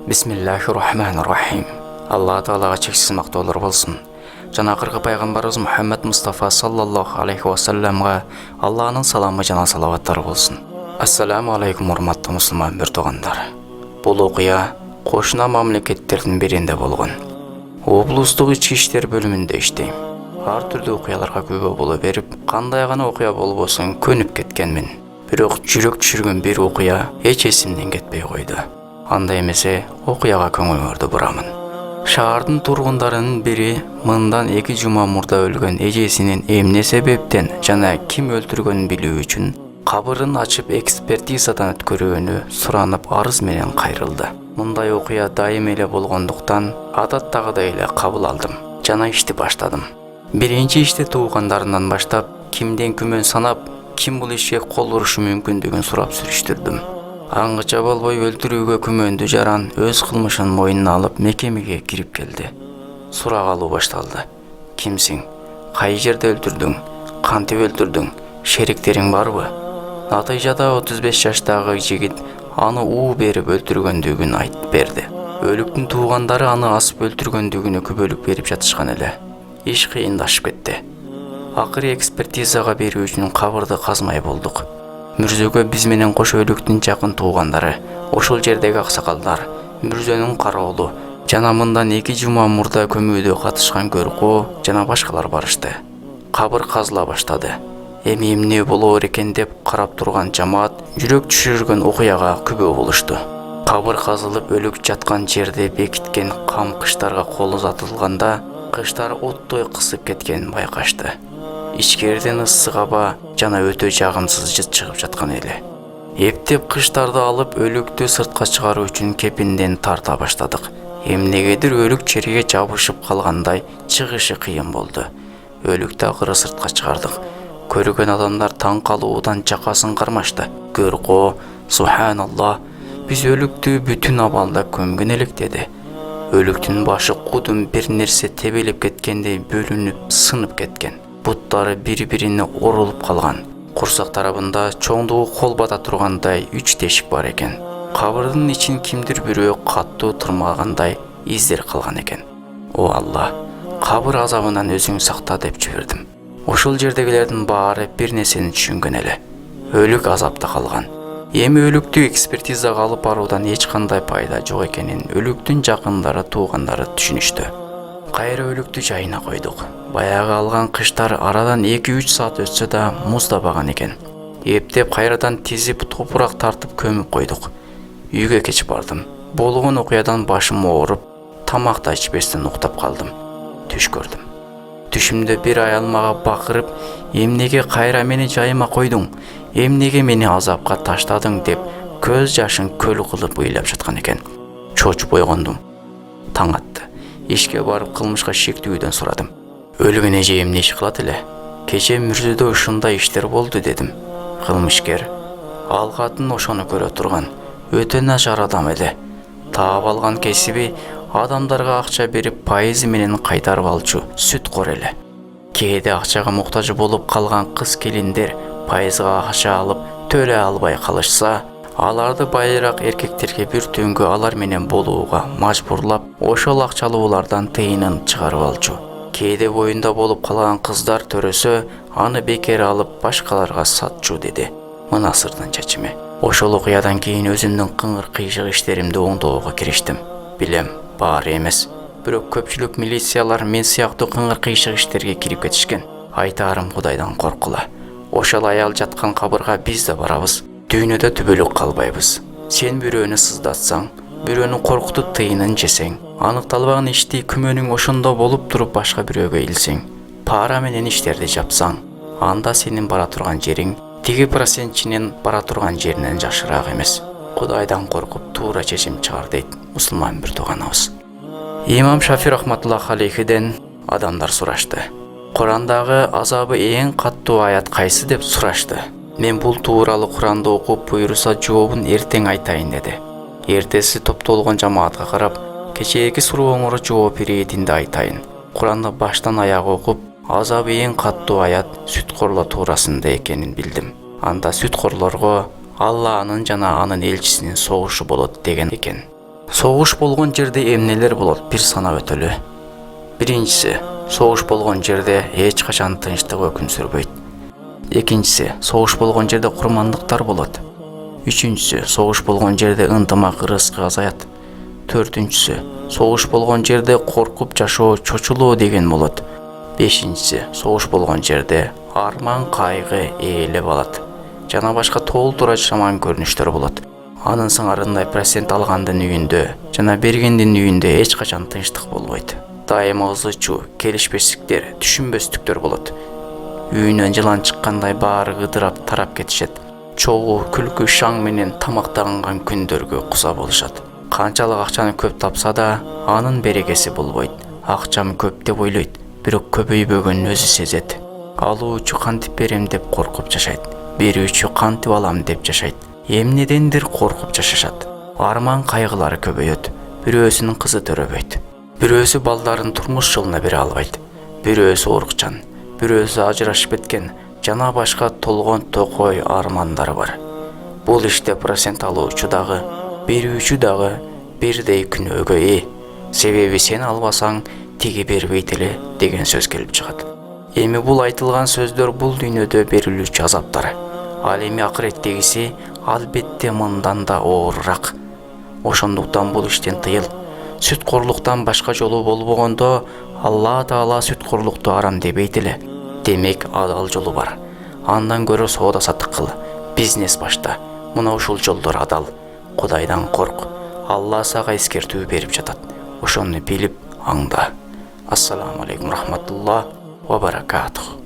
Бисмиллахир-рахманир-рахим. Алла Таалага чексиз мактоолор болсун. Жана акыркы пайгамбарыбыз Мухаммад Мустафа саллаллаху алейхи ва салламга Алланын саламы жана салаваттары болсун. Ассаламу алейкум урматтуу мусулман бир туугандар. Бул окуя кошуна мамлекеттердин биринде болгон. Облустук ички иштер бөлүмүндө иштейм. Ар түрдүү окуяларга күбө боло берип, кандай гана окуя болбосун көнүп кеткенмин. Бирок жүрөк түшүргөн бир окуя эч эсимден кетпей койду. Анда эмесе окуяга көңүлүмдү бурамын. Шаардын тургундарынын бири мындан 2 жума мурда өлгөн эжесинин эмне себептен жана ким өлтүргөнүн билүү үчүн кабырын ачып экспертизадан өткөрүүнү суранып арыз менен кайрылды. Мындай окуя дайым эле болгондуктан адаттагыдай эле кабыл алдым жана ишти баштадым. Биринчи иште туугандарынан баштап кимден күмөн санап, ким бул ишке кол урушу мүмкүндүгүн сурап сүрүштүрдүм. Аңгыча болбой өлтүрүүгө күмөндүү жаран өз кылмышын мойнуна алып мекемеге кирип келди. Сурак алуу башталды. Кимсиң? Кай жерде өлтүрдүң? Кантип өлтүрдүң? Шериктериң барбы? Натыйжада 35 жаштагы жигит аны уу берип өлтүргөндүгүн айтып берди. Өлүктүн туугандары аны асып өлтүргөндүгүнө күбөлүк берип жатышкан эле. Иш кыйындашып кетти. Акыры экспертизага берүү үчүн кабырды казмай болдук. Мүрзөгө биз менен кош өлүктүн жакын туугандары, ошол жердеги аксакалдар, мүрзөнүн кароолу жана мындан 2 жума мурда көмүүдө катышкан Көркөө жана башкалар барышты. Кабыр казыла баштады. Эми эмне болоор экен деп карап турган жамаат жүрөк түшүргөн окуяга күбө болушту. Кабыр казылып өлүк жаткан жерде бекиткен кам кыштарга кол узатылганда, кыштар оттой кысып кеткенин байкашты. Ичкериден ысык аба жана өтө жагымсыз жыт чыгып жаткан эле. Эптеп кыштарды алып өлүктү сыртка чыгаруу үчүн кепинден тарта баштадык. Эмнегедир өлүк черге жабышып калгандай чыгышы кыйын болду. Өлүктү акыры сыртка чыгардык. Көргөн адамдар таң калуудан жакасын кармашты. Көркөө, субханаллах, биз өлүктү бүтүн абалда көмгөн элек деди. Өлүктүн башы кудум бир нерсе тебелеп кеткендей бөлүнүп, сынып кеткен. Буттары бири-бирине орулуп калган. Курсак тарабында чоңдугу кол бата тургандай 3 тешик бар экен. Кабырдын ичин кимдир бирөө каттуу тырмагандай издер калган экен. О Алла, кабыр азабынан өзүң сакта деп жибердим. Ошол жердегилердин баары бир нерсени түшүнгөн эле. Өлүк азапта калган. Эми өлүктү экспертизага алып баруудан эч кандай пайда жок экенин өлүктүн жакындары, туугандары түшүнүштү. Кайра өлүктү жайына койдук. Баягы алган кыштар арадан 2-3 саат өтсө да муздабаган экен. Эптеп кайрадан тизип топурак тартып көмүп койдук. Үйгө кеч бардым. Болгон окуядан башым ооруп, тамак да ичпестен уктап калдым. Түш көрдүм. Түшүмдө бир аял мага бакырып, "Эмнеге кайра мени жайыма койдуң? Эмнеге мени азапка таштадың?" деп көз жашын көл кылып ыйлап жаткан экен. Чочуп ойгондум. Таң атты. Ишке барып кылмышка шектүүдөн сурадым. Өлгөн эже эмне иш кылат эле? Кече мүрзөдө ушундай иштер болду дедим. Кылмышкер: "Ал катын ошону көрө турган, өтө начар адам эле. Таап алган кесиби адамдарга акча берип пайызы менен кайтарып алчу сүткор эле. Кээде акчага муктаж болуп калган кыз келиндер пайызга акча алып төлөй албай калышса, аларды байыраак эркектерге бир түнгө алар менен болууга мажбурлап, ошол акчалуулардан тыйынын чыгарып алчу. Кээде боюнда болуп калган кыздар төрөсө, аны бекер алып башкаларга сатчу" деди. Мына сырдын чечими. Ошол окуядан кийин өзүмдүн кыңыр кыйшык иштеримди оңдоого кириштим. Билем, баары эмес. Бирок көпчүлүк милициялар мен сыяктуу кыңыр кыйшык иштерге кирип кетишкен. Айтарым Кудайдан коркула. Ошол аял жаткан кабырга биз да барабыз. Дүйнөдө түбөлүк калбайбыз. Сен бирөөнү сыздатсаң, бирөөнү коркутуп тыйынын жесең, аныкталбаган ишти күмөнүң ошондо болуп туруп башка бирөөгө илсең, пара менен иштерди жапсаң, анда сенин бара турган жериң тиги процентчинин бара турган жеринен жакшыраак эмес. Кудайдан коркуп туура чечим чыгар дейт мусулман бир тууганыбыз. Имам Шафи рахматуллах алейхиден адамдар сурашты. Курандагы азабы эң каттуу аят кайсы деп сурашты. Мен бул тууралуу Куранды окуп буйруса жообун эртең айтайын деди. Эртеси топтолгон жамаатка карап, кечээки сурооңора жооп беретинди айтайын. Куранды баштан аяк окуп, азабы эң каттуу аят сүткорлор туурасында экенин билдим. Анда сүткорлорго Алланын жана анын элчисинин согушу болот деген экен. Согуш болгон жерде эмнелер болот бир санап өтөлү. Биринчиси, согуш болгон жерде эч качан тынчтык өкүм сүрбөйт. Экинчиси, согуш болгон жерде курмандыктар болот. Үчүнчүсү, согуш болгон жерде ынтымак ырыскы азаят. Төртүнчүсү, согуш болгон жерде коркуп жашоо, чочулоо деген болот. Бешинчиси, согуш болгон жерде арман, кайгы ээлеп алат. Жана башка толтура жаман көрүнүштөр болот. Анын сыңарындай процент алгандын үйүндө жана бергендин үйүндө эч качан тынчтык болбойт. Дайыма ызы чуу, келишпестиктер, түшүнбөстүктөр болот. Үйүнөн жылан чыккандай баары ыдырап тарап кетишет. Чогуу, күлкү, шаң менен тамактанган күндөргө куза болушат. Канчалык акчаны көп тапса да, анын берекеси болбойт. Акчам көп деп ойлойт, бирок көбөйбөгөнүн өзү сезет. Алуучу кантип берем деп коркуп жашайт. Берүүчү кантип алам деп жашайт. Эмнедендир коркуп жашашат. Арман кайгылары көбөйөт. Бирөөсүнүн кызы төрөбөйт. Бирөөсү балдарын турмуш жолуна бере албайт. Бирөөсү оорукчан, бирөөсү ажырашып кеткен, жана башка толгон токой армандары бар. Бул иште процент алуучу дагы, берүүчү дагы бирдей күнөөгө ээ. Себеби сен албасаң, тиги бербейт эле деген сөз келип чыгат. Эми бул айтылган сөздөр бул дүйнөдө берилүүчү азаптар. Ал эми акыреттегиси албетте мындан да оорураак. Ошондуктан бул иштен тыйыл. Сүткорлуктан башка жолу болбогондо, Алла Таала сүткорлукту арам дебейт эле. Демек, адал жолу бар. Андан көрө соода саттык кыл, бизнес башта. Мына ушул жолдор адал. Кудайдан корк. Алла сага эскертүү берип жатат. Ошону билип аңда. Ассаламу алейкум рахматуллах ва баракатух.